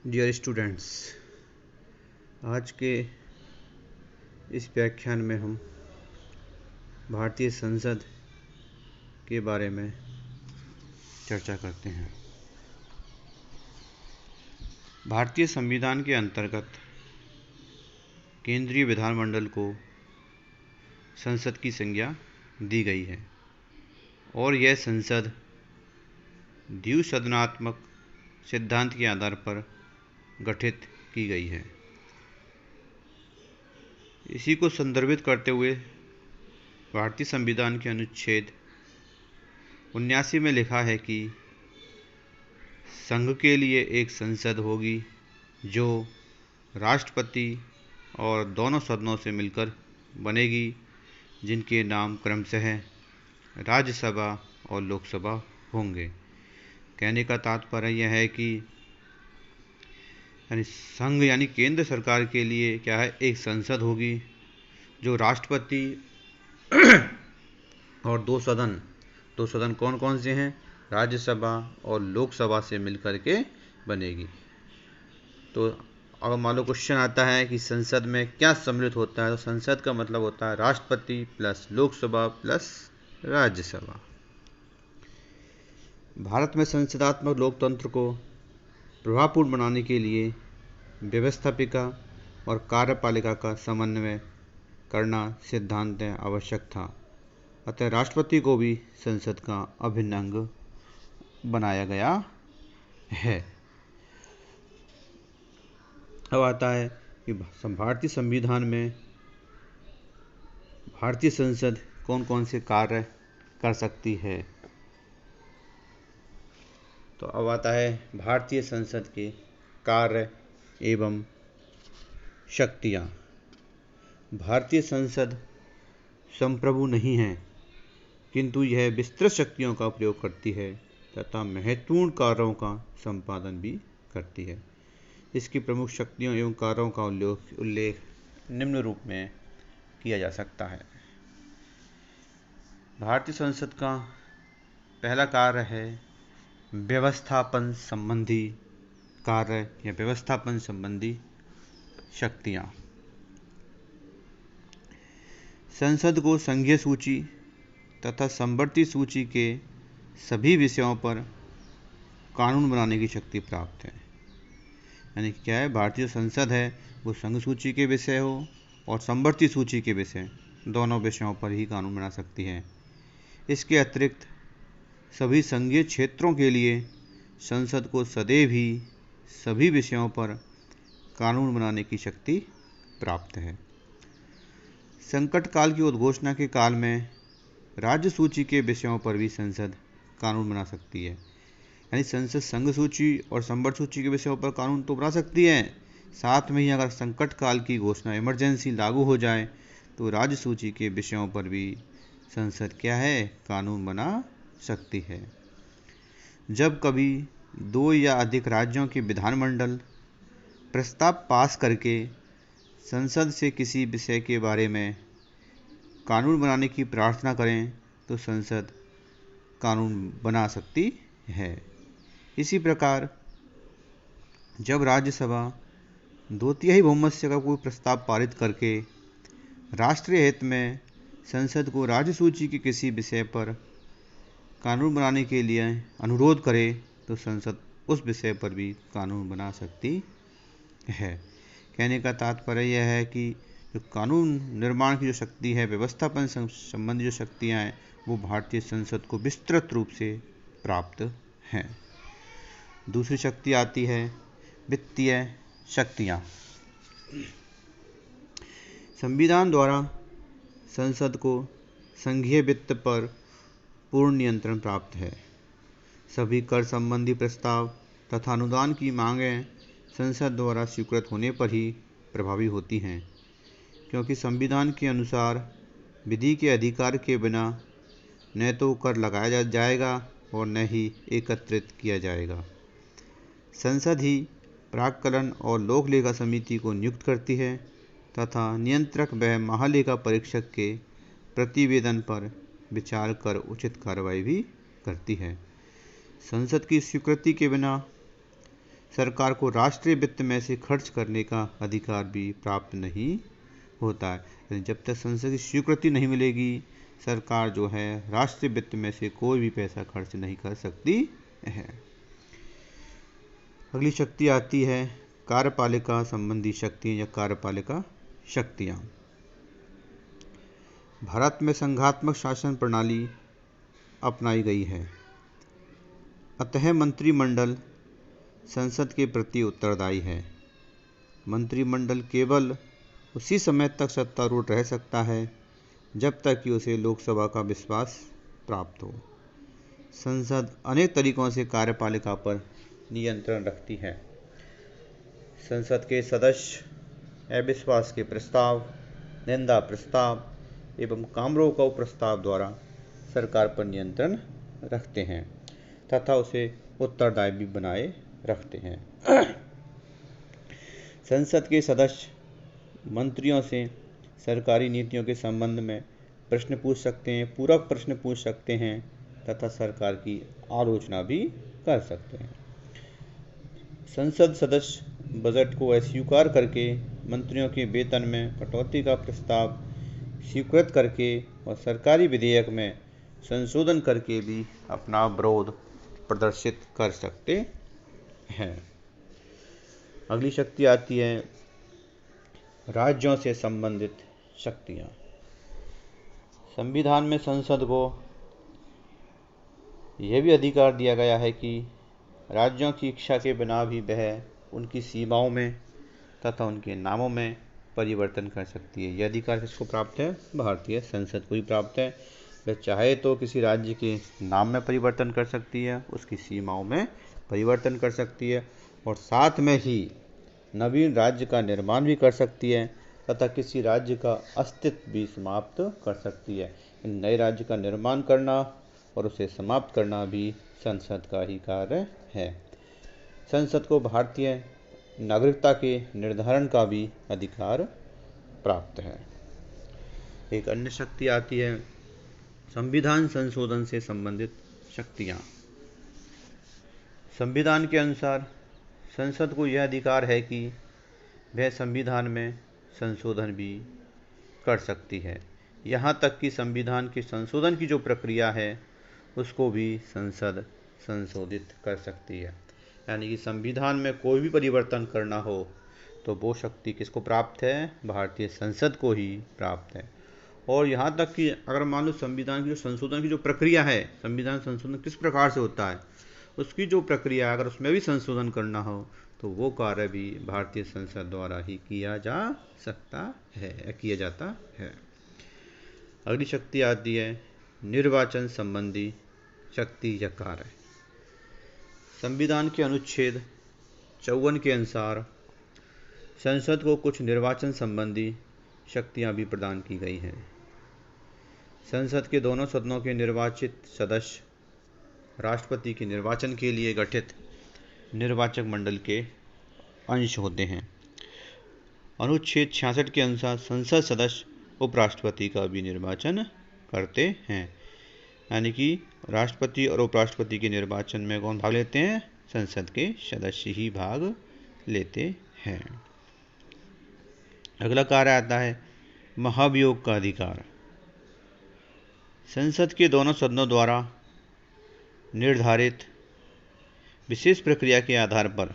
Dear students, आज के इस व्याख्यान में हम भारतीय संसद के बारे में चर्चा करते हैं। भारतीय संविधान के अंतर्गत केंद्रीय विधानमंडल को संसद की संज्ञा दी गई है और यह संसद द्विसदनात्मक सिद्धांत के आधार पर गठित की गई है। इसी को संदर्भित करते हुए भारतीय संविधान के अनुच्छेद 79 में लिखा है कि संघ के लिए एक संसद होगी जो राष्ट्रपति और दोनों सदनों से मिलकर बनेगी, जिनके नाम क्रमशः राज्यसभा और लोकसभा होंगे। कहने का तात्पर्य यह है कि संघ यानी केंद्र सरकार के लिए क्या है, एक संसद होगी जो राष्ट्रपति और दो सदन कौन कौन से हैं, राज्यसभा और लोकसभा से मिलकर के बनेगी। तो अगर मान लो क्वेश्चन आता है कि संसद में क्या सम्मिलित होता है, तो संसद का मतलब होता है राष्ट्रपति प्लस लोकसभा प्लस राज्यसभा। भारत में संसदात्मक लोकतंत्र को प्रभावपूर्ण बनाने के लिए व्यवस्थापिका और कार्यपालिका का समन्वय करना सिद्धांत आवश्यक था। अतः राष्ट्रपति को भी संसद का अभिन्न अंग बनाया गया है। अब आता है कि भारतीय संविधान में भारतीय संसद कौन कौन से कार्य कर सकती है। तो अब आता है भारतीय संसद के कार्य एवं शक्तियाँ। भारतीय संसद संप्रभु नहीं है, किंतु यह विस्तृत शक्तियों का प्रयोग करती है तथा महत्वपूर्ण कार्यों का संपादन भी करती है। इसकी प्रमुख शक्तियों एवं कार्यों का उल्लेख निम्न रूप में किया जा सकता है। भारतीय संसद का पहला कार्य है व्यवस्थापन संबंधी कार्य या व्यवस्थापन संबंधी शक्तियाँ। संसद को संघीय सूची तथा समवर्ती सूची के सभी विषयों पर कानून बनाने की शक्ति प्राप्त है। यानी क्या है, भारतीय संसद है वो संघ सूची के विषय हो और समवर्ती सूची के विषय, दोनों विषयों पर ही कानून बना सकती है। इसके अतिरिक्त सभी संघीय क्षेत्रों के लिए संसद को सदैव ही सभी विषयों पर कानून बनाने की शक्ति प्राप्त है। संकट काल की उद्घोषणा के काल में राज्य सूची के विषयों पर भी संसद कानून बना सकती है। यानी संसद संघ सूची और समवर्ती सूची के विषयों पर कानून तो बना सकती है, साथ में ही अगर संकट काल की घोषणा इमरजेंसी लागू हो जाए तो राज्य सूची के विषयों पर भी संसद क्या है, कानून बना सकती है। जब कभी दो या अधिक राज्यों के विधानमंडल प्रस्ताव पास करके संसद से किसी विषय के बारे में कानून बनाने की प्रार्थना करें तो संसद कानून बना सकती है। इसी प्रकार जब राज्यसभा 2/3 बहुमत से का कोई प्रस्ताव पारित करके राष्ट्रीय हित में संसद को राज्य सूची के किसी विषय पर कानून बनाने के लिए अनुरोध करे तो संसद उस विषय पर भी कानून बना सकती है। कहने का तात्पर्य यह है कि जो कानून निर्माण की जो शक्ति है, व्यवस्थापन संबंधी जो शक्तियाँ हैं, वो भारतीय संसद को विस्तृत रूप से प्राप्त हैं। दूसरी शक्ति आती है वित्तीय शक्तियाँ। संविधान द्वारा संसद को संघीय वित्त पर पूर्ण नियंत्रण प्राप्त है। सभी कर संबंधी प्रस्ताव तथा अनुदान की मांगें संसद द्वारा स्वीकृत होने पर ही प्रभावी होती हैं, क्योंकि संविधान के अनुसार विधि के अधिकार के बिना न तो कर लगाया जाएगा और न ही एकत्रित किया जाएगा। संसद ही प्राक्कलन और लोक लेखा समिति को नियुक्त करती है तथा नियंत्रक व महालेखा परीक्षक के प्रतिवेदन पर विचार कर उचित कार्रवाई भी करती है। संसद की स्वीकृति के बिना सरकार को राष्ट्रीय वित्त में से खर्च करने का अधिकार भी प्राप्त नहीं होता है। जब तक संसद की स्वीकृति नहीं मिलेगी, सरकार जो है राष्ट्रीय वित्त में से कोई भी पैसा खर्च नहीं कर सकती है। अगली शक्ति आती है कार्यपालिका संबंधी शक्तियाँ या कार्यपालिका शक्तियाँ। भारत में संघात्मक शासन प्रणाली अपनाई गई है, अतः मंत्रिमंडल संसद के प्रति उत्तरदायी है। मंत्रिमंडल केवल उसी समय तक सत्तारूढ़ रह सकता है जब तक कि उसे लोकसभा का विश्वास प्राप्त हो। संसद अनेक तरीकों से कार्यपालिका पर नियंत्रण रखती है। संसद के सदस्य अविश्वास के प्रस्ताव, निंदा प्रस्ताव एवं कामरों प्रस्ताव द्वारा सरकार पर नियंत्रण रखते हैं तथा उसे उत्तरदायी भी बनाए रखते हैं। संसद के सदस्य मंत्रियों से सरकारी नीतियों के संबंध में प्रश्न पूछ सकते हैं, पूरक प्रश्न पूछ सकते हैं तथा सरकार की आलोचना भी कर सकते हैं। संसद सदस्य बजट को अस्वीकार करके मंत्रियों के वेतन में कटौती का प्रस्ताव स्वीकृत करके और सरकारी विधेयक में संशोधन करके भी अपना विरोध प्रदर्शित कर सकते हैं। अगली शक्ति आती है राज्यों से संबंधित शक्तियाँ। संविधान में संसद को यह भी अधिकार दिया गया है कि राज्यों की इच्छा के बिना भी वह उनकी सीमाओं में तथा उनके नामों में परिवर्तन कर सकती है। यह अधिकार किसको प्राप्त है? भारतीय संसद को ही प्राप्त है। वह चाहे तो किसी राज्य के नाम में परिवर्तन कर सकती है, उसकी सीमाओं में परिवर्तन कर सकती है और साथ में ही नवीन राज्य का निर्माण भी कर सकती है तथा किसी राज्य का अस्तित्व भी समाप्त कर सकती है। इन नए राज्य का निर्माण करना और उसे समाप्त करना भी संसद का ही कार्य है। संसद को भारतीय नागरिकता के निर्धारण का भी अधिकार प्राप्त है। एक अन्य शक्ति आती है संविधान संशोधन से संबंधित शक्तियाँ। संविधान के अनुसार संसद को यह अधिकार है कि वह संविधान में संशोधन भी कर सकती है। यहाँ तक कि संविधान के संशोधन की जो प्रक्रिया है उसको भी संसद संशोधित कर सकती है। यानी कि संविधान में कोई भी परिवर्तन करना हो तो वो शक्ति किसको प्राप्त है? भारतीय संसद को ही प्राप्त है। और यहाँ तक कि अगर मान लो संविधान की जो संशोधन की जो प्रक्रिया है, संविधान संशोधन किस प्रकार से होता है, उसकी जो प्रक्रिया अगर उसमें भी संशोधन करना हो तो वो कार्य भी भारतीय संसद द्वारा ही किया जा सकता है, किया जाता है। अगली शक्ति आती है निर्वाचन संबंधी शक्ति या कार्य। संविधान के अनुच्छेद 54 के अनुसार संसद को कुछ निर्वाचन संबंधी शक्तियां भी प्रदान की गई हैं। संसद के दोनों सदनों के निर्वाचित सदस्य राष्ट्रपति के निर्वाचन के लिए गठित निर्वाचक मंडल के अंश होते हैं। अनुच्छेद 66 के अनुसार संसद सदस्य उपराष्ट्रपति का भी निर्वाचन करते हैं। यानी कि राष्ट्रपति और उपराष्ट्रपति के निर्वाचन में कौन भाग लेते हैं? संसद के सदस्य ही भाग लेते हैं। अगला कार्य आता है महाभियोग का अधिकार। संसद के दोनों सदनों द्वारा निर्धारित विशेष प्रक्रिया के आधार पर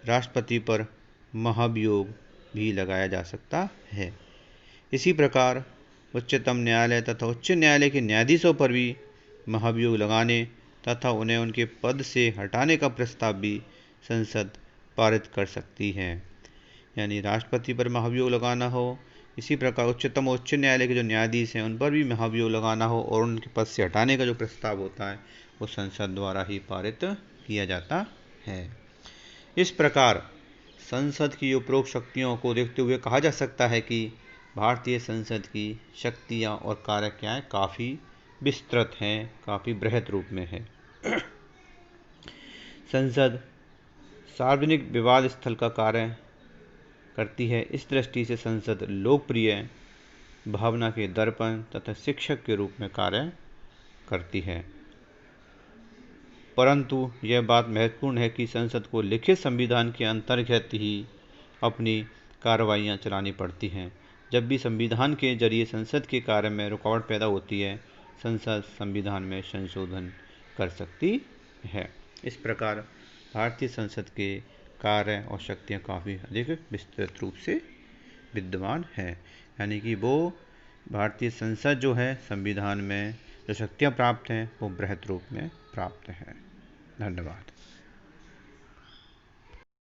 राष्ट्रपति पर महाभियोग भी लगाया जा सकता है। इसी प्रकार उच्चतम न्यायालय तथा उच्च न्यायालय के न्यायाधीशों पर भी महाभियोग लगाने तथा उन्हें उनके पद से हटाने का प्रस्ताव भी संसद पारित कर सकती है। यानी राष्ट्रपति पर महाभियोग लगाना हो, इसी प्रकार उच्चतम उच्च न्यायालय के जो न्यायाधीश हैं उन पर भी महाभियोग लगाना हो और उनके पद से हटाने का जो प्रस्ताव होता है वो संसद द्वारा ही पारित किया जाता है। इस प्रकार संसद की उपरोक्त शक्तियों को देखते हुए कहा जा सकता है कि भारतीय संसद की शक्तियाँ और कार्य काफ़ी विस्तृत हैं, काफ़ी बृहद रूप में है। संसद सार्वजनिक विवाद स्थल का कार्य करती है। इस दृष्टि से संसद लोकप्रिय भावना के दर्पण तथा शिक्षक के रूप में कार्य करती है। परंतु यह बात महत्वपूर्ण है कि संसद को लिखित संविधान के अंतर्गत ही अपनी कार्रवाइयाँ चलानी पड़ती हैं। जब भी संविधान के जरिए संसद के कार्य में रुकावट पैदा होती है, संसद संविधान में संशोधन कर सकती है। इस प्रकार भारतीय संसद के कार्य और शक्तियाँ काफ़ी अधिक विस्तृत रूप से विद्यमान है। यानी कि वो भारतीय संसद जो है संविधान में जो शक्तियाँ प्राप्त हैं वो बृहत रूप में प्राप्त हैं। धन्यवाद।